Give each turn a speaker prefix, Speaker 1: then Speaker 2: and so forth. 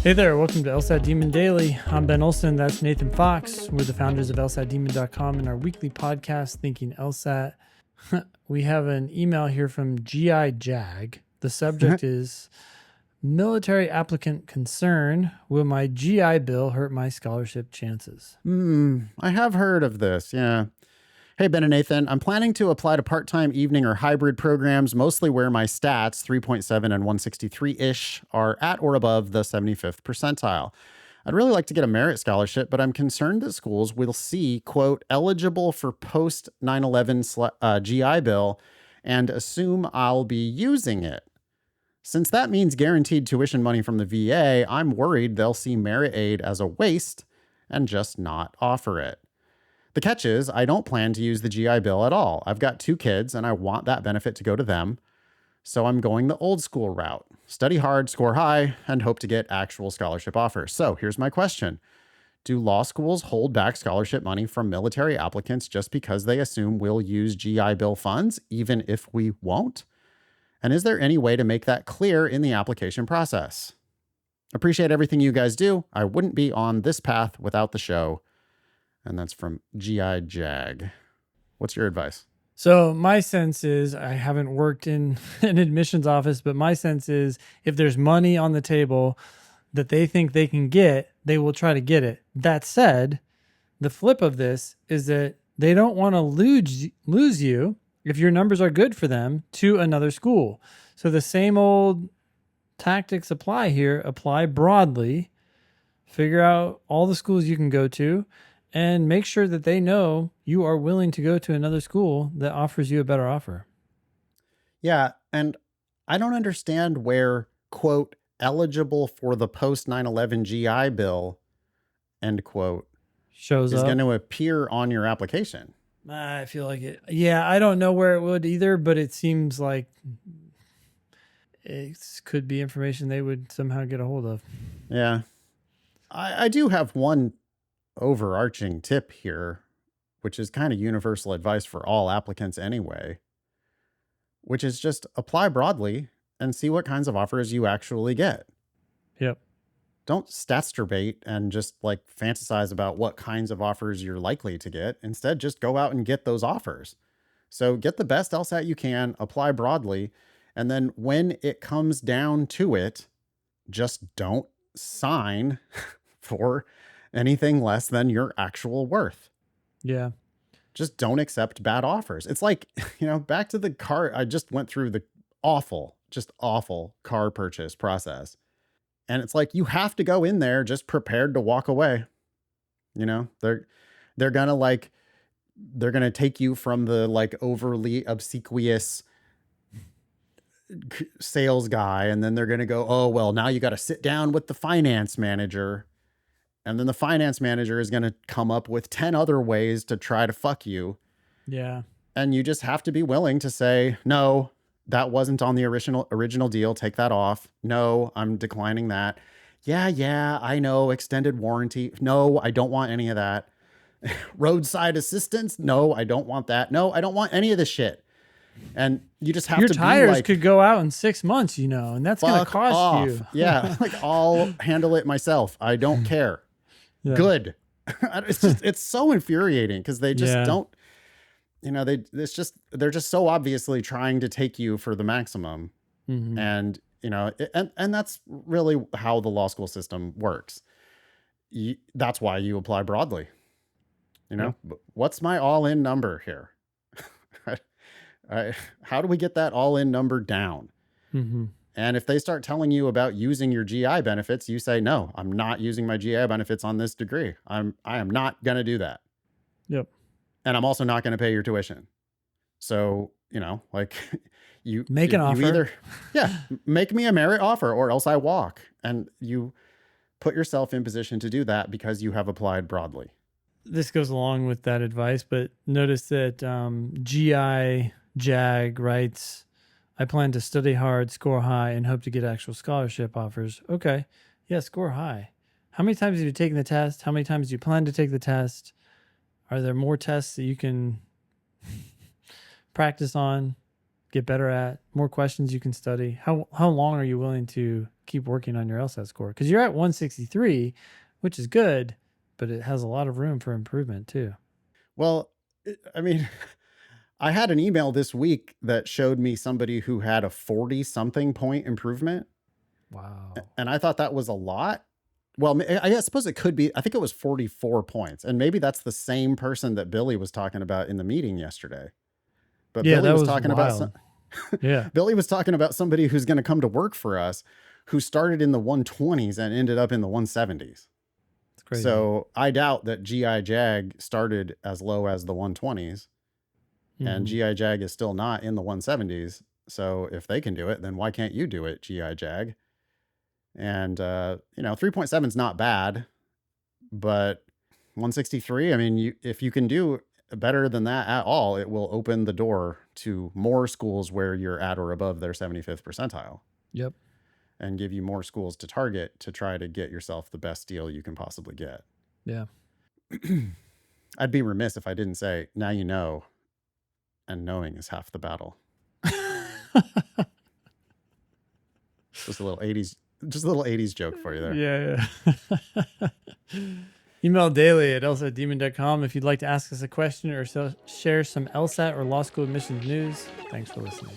Speaker 1: Hey there, welcome to LSAT Demon Daily. I'm Ben Olson, that's Nathan Fox. We're the founders of LSATdemon.com and our weekly podcast, Thinking LSAT. We have an email here from GI Jag. The subject is military applicant concern. Will my GI Bill hurt my scholarship chances?
Speaker 2: I have heard of this, yeah. Hey, Ben and Nathan, I'm planning to apply to part-time evening or hybrid programs, mostly where my stats, 3.7 and 163-ish, are at or above the 75th percentile. I'd really like to get a merit scholarship, but I'm concerned that schools will see, quote, eligible for post 9/11 GI Bill and assume I'll be using it. Since that means guaranteed tuition money from the VA, I'm worried they'll see merit aid as a waste and just not offer it. The catch is, I don't plan to use the GI Bill at all. I've got 2 kids and I want that benefit to go to them. So I'm going the old school route. Study hard, score high, and hope to get actual scholarship offers. So here's my question. Do law schools hold back scholarship money from military applicants just because they assume we'll use GI Bill funds, even if we won't? And is there any way to make that clear in the application process? Appreciate everything you guys do. I wouldn't be on this path without the show. And that's from GI Jag. What's your advice?
Speaker 1: So my sense is, I haven't worked in an admissions office, but my sense is if there's money on the table that they think they can get, they will try to get it. That said, the flip of this is that they don't want to lose you if your numbers are good for them to another school. So the same old tactics apply here. Apply broadly, figure out all the schools you can go to, and make sure that they know you are willing to go to another school that offers you a better offer.
Speaker 2: Yeah, and I don't understand where, quote, eligible for the post 9/11 GI Bill, end quote,
Speaker 1: Shows
Speaker 2: is
Speaker 1: up.
Speaker 2: going to appear on your application.
Speaker 1: I feel like it. Yeah, I don't know where it would either, but it seems like it could be information they would somehow get a hold of.
Speaker 2: Yeah. I do have one overarching tip here, which is kind of universal advice for all applicants anyway, which is just apply broadly and see what kinds of offers you actually get.
Speaker 1: Yep.
Speaker 2: Don't stats and just like fantasize about what kinds of offers you're likely to get. Instead, just go out and get those offers. So get the best LSAT you can, apply broadly, and then when it comes down to it, just don't sign for anything less than your actual worth.
Speaker 1: Yeah.
Speaker 2: Just don't accept bad offers. It's like, back to the car. I just went through the awful car purchase process. And it's like, you have to go in there just prepared to walk away. They're going to take you from the like overly obsequious sales guy. And then they're going to go, oh, well, now you got to sit down with the finance manager. And then the finance manager is going to come up with 10 other ways to try to fuck you.
Speaker 1: Yeah.
Speaker 2: And you just have to be willing to say, no, that wasn't on the original deal. Take that off. No, I'm declining that. Yeah, I know. Extended warranty. No, I don't want any of that. Roadside assistance. No, I don't want that. No, I don't want any of this shit. And you just have
Speaker 1: your
Speaker 2: to
Speaker 1: tires
Speaker 2: be like,
Speaker 1: could go out in 6 months, and that's going to cost
Speaker 2: off.
Speaker 1: you.
Speaker 2: Yeah. Like, I'll handle it myself. I don't care.
Speaker 1: Yeah.
Speaker 2: Good. It's so infuriating because they just don't, they're just so obviously trying to take you for the maximum.
Speaker 1: Mm-hmm.
Speaker 2: And, and that's really how the law school system works. That's why you apply broadly. What's my all-in number here? How do we get that all-in number down?
Speaker 1: Mm-hmm.
Speaker 2: And if they start telling you about using your GI benefits, you say, no, I'm not using my GI benefits on this degree. I am not going to do that.
Speaker 1: Yep.
Speaker 2: And I'm also not going to pay your tuition. So, you
Speaker 1: make an offer.
Speaker 2: Make me a merit offer or else I walk. And you put yourself in position to do that because you have applied broadly.
Speaker 1: This goes along with that advice, but notice that GI Jag writes, I plan to study hard, score high, and hope to get actual scholarship offers. Okay. Yeah, score high. How many times have you taken the test? How many times do you plan to take the test? Are there more tests that you can practice on? get better at, more questions you can study. How long are you willing to keep working on your LSAT score? Because you're at 163, which is good, but it has a lot of room for improvement too.
Speaker 2: Well, I mean, I had an email this week that showed me somebody who had a 40 something point improvement.
Speaker 1: Wow.
Speaker 2: And I thought that was a lot. Well, I suppose it could be. I think it was 44 points. And maybe that's the same person that Billy was talking about in the meeting yesterday. But
Speaker 1: Yeah,
Speaker 2: Billy
Speaker 1: that
Speaker 2: was
Speaker 1: was
Speaker 2: talking about
Speaker 1: wild. Yeah,
Speaker 2: Billy was talking about somebody who's going to come to work for us who started in the 120s and ended up in the 170s.
Speaker 1: it's crazy.
Speaker 2: So I doubt that GI Jag started as low as the 120s, and GI Jag is still not in the 170s. So if they can do it, then why can't you do it, GI Jag? And 3.7 is not bad, but 163, I mean, if you can do better than that at all, it will open the door to more schools where you're at or above their 75th percentile.
Speaker 1: Yep.
Speaker 2: And give you more schools to target to try to get yourself the best deal you can possibly get.
Speaker 1: Yeah.
Speaker 2: I'd be remiss if I didn't say, now you know, and knowing is half the battle. Just a little 80s joke for you there.
Speaker 1: Yeah. Email daily at lsatdemon.com if you'd like to ask us a question or share some LSAT or law school admissions news. Thanks for listening.